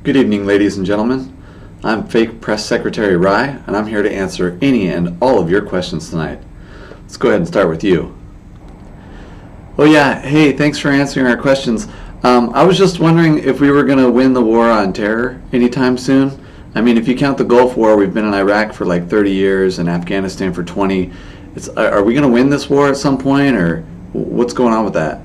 Good evening, ladies and gentlemen. I'm Fake Press Secretary Rye, and I'm here to answer any and all of your questions tonight. Let's go ahead and start with you. Oh yeah, hey, thanks for answering our questions. I was just wondering if we were going to win the war on terror anytime soon. I mean, if you count the Gulf War, we've been in Iraq for like 30 years and Afghanistan for 20. Are we going to win this war at some point, or what's going on with that?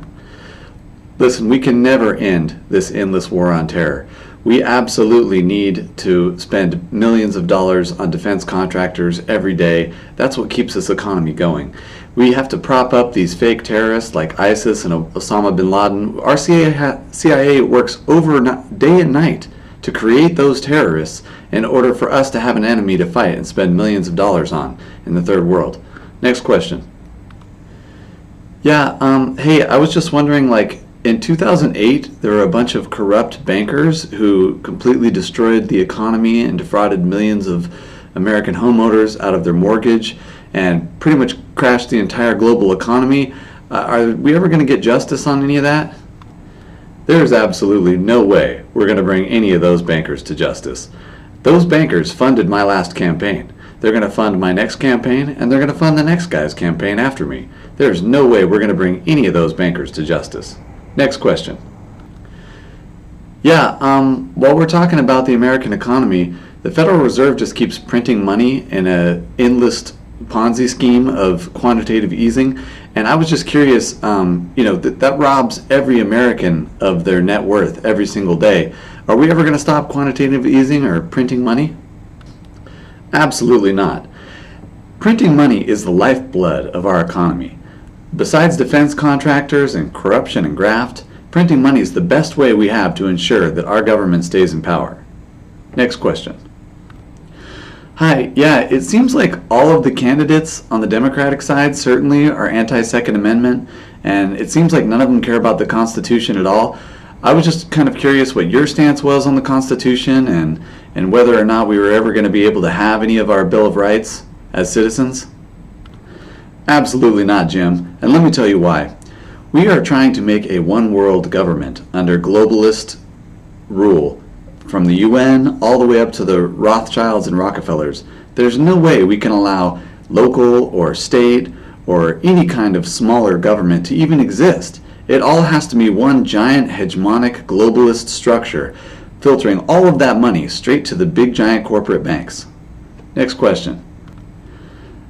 Listen, we can never end this endless war on terror. We absolutely need to spend millions of dollars on defense contractors every day. That's what keeps this economy going. We have to prop up these fake terrorists like ISIS and Osama bin Laden. Our CIA works day and night to create those terrorists in order for us to have an enemy to fight and spend millions of dollars on in the third world. Next question. Yeah, hey, I was just wondering, in 2008, there were a bunch of corrupt bankers who completely destroyed the economy and defrauded millions of American homeowners out of their mortgage and pretty much crashed the entire global economy. Are we ever going to get justice on any of that? There's absolutely no way we're going to bring any of those bankers to justice. Those bankers funded my last campaign. They're going to fund my next campaign, and they're going to fund the next guy's campaign after me. There's no way we're going to bring any of those bankers to justice. Next question. Yeah, while we're talking about the American economy, the Federal Reserve just keeps printing money in an endless Ponzi scheme of quantitative easing, and I was just curious, that robs every American of their net worth every single day. Are we ever going to stop quantitative easing or printing money? Absolutely not. Printing money is the lifeblood of our economy. Besides defense contractors and corruption and graft, printing money is the best way we have to ensure that our government stays in power. Next question. Hi, yeah, it seems like all of the candidates on the Democratic side certainly are anti-Second Amendment, and it seems like none of them care about the Constitution at all. I was just kind of curious what your stance was on the Constitution and whether or not we were ever going to be able to have any of our Bill of Rights as citizens. Absolutely not, Jim, and let me tell you why. We are trying to make a one-world government under globalist rule, from the UN all the way up to the Rothschilds and Rockefellers. There's no way we can allow local or state or any kind of smaller government to even exist. It all has to be one giant hegemonic globalist structure, filtering all of that money straight to the big giant corporate banks. Next question.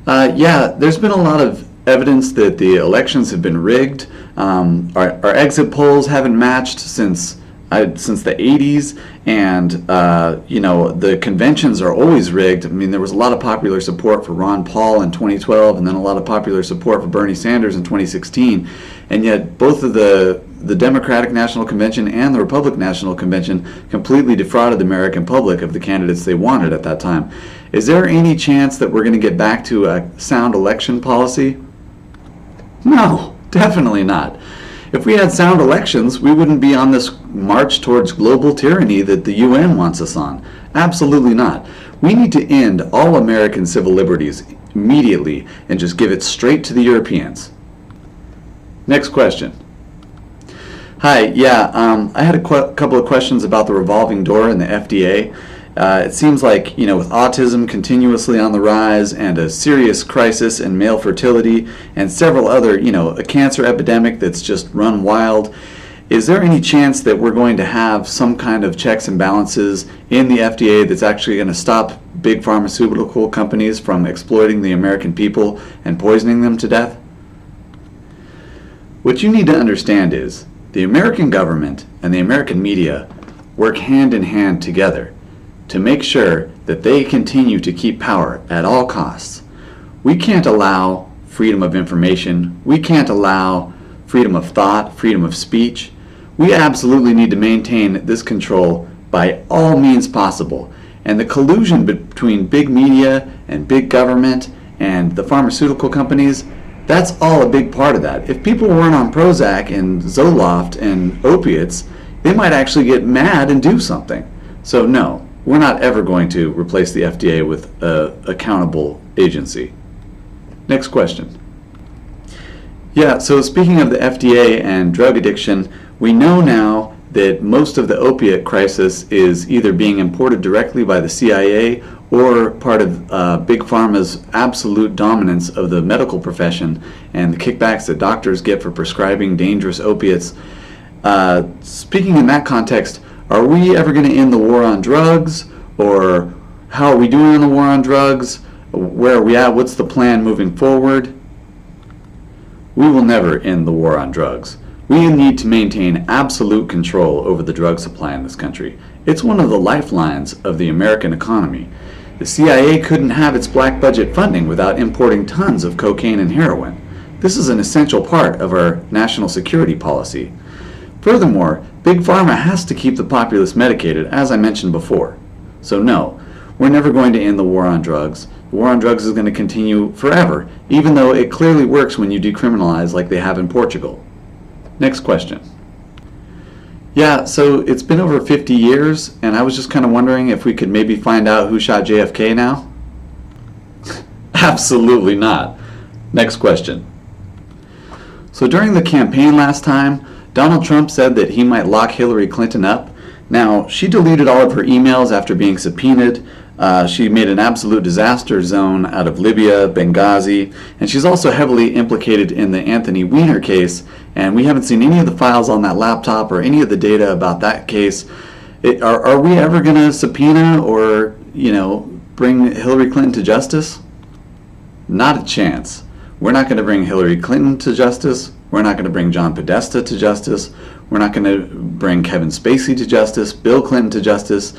Yeah, there's been a lot of evidence that the elections have been rigged. Our exit polls haven't matched since the 80s, and the conventions are always rigged. I mean, there was a lot of popular support for Ron Paul in 2012, and then a lot of popular support for Bernie Sanders in 2016, and yet both of the Democratic National Convention and the Republican National Convention completely defrauded the American public of the candidates they wanted at that time. Is there any chance that we're going to get back to a sound election policy? No, definitely not. If we had sound elections, we wouldn't be on this march towards global tyranny that the UN wants us on. Absolutely not. We need to end all American civil liberties immediately and just give it straight to the Europeans. Next question. Hi, yeah, I had a couple of questions about the revolving door and the FDA. It seems like, with autism continuously on the rise and a serious crisis in male fertility and several other, a cancer epidemic that's just run wild, is there any chance that we're going to have some kind of checks and balances in the FDA that's actually going to stop big pharmaceutical companies from exploiting the American people and poisoning them to death? What you need to understand is the American government and the American media work hand in hand together to make sure that they continue to keep power at all costs. We can't allow freedom of information. We can't allow freedom of thought, freedom of speech. We absolutely need to maintain this control by all means possible. And the collusion between big media and big government and the pharmaceutical companies, that's all a big part of that. If people weren't on Prozac and Zoloft and opiates, they might actually get mad and do something. So no, we're not ever going to replace the FDA with an accountable agency. Next question. Yeah, so speaking of the FDA and drug addiction, we know now that most of the opiate crisis is either being imported directly by the CIA or part of Big Pharma's absolute dominance of the medical profession and the kickbacks that doctors get for prescribing dangerous opiates. Speaking in that context, are we ever going to end the war on drugs? Or how are we doing on the war on drugs? Where are we at? What's the plan moving forward? We will never end the war on drugs. We need to maintain absolute control over the drug supply in this country. It's one of the lifelines of the American economy. The CIA couldn't have its black budget funding without importing tons of cocaine and heroin. This is an essential part of our national security policy. Furthermore, Big Pharma has to keep the populace medicated, as I mentioned before. So no, we're never going to end the war on drugs. The war on drugs is going to continue forever, even though it clearly works when you decriminalize like they have in Portugal. Next question. Yeah, so it's been over 50 years, and I was just kind of wondering if we could maybe find out who shot JFK now? Absolutely not. Next question. So during the campaign last time, Donald Trump said that he might lock Hillary Clinton up. Now, she deleted all of her emails after being subpoenaed. She made an absolute disaster zone out of Libya, Benghazi, and she's also heavily implicated in the Anthony Weiner case, and we haven't seen any of the files on that laptop or any of the data about that case. Are we ever going to subpoena or, bring Hillary Clinton to justice? Not a chance. We're not going to bring Hillary Clinton to justice. We're not going to bring John Podesta to justice. We're not going to bring Kevin Spacey to justice, Bill Clinton to justice.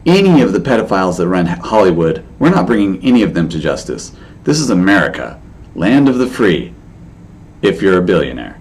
Any of the pedophiles that run Hollywood, we're not bringing any of them to justice. This is America, land of the free, if you're a billionaire.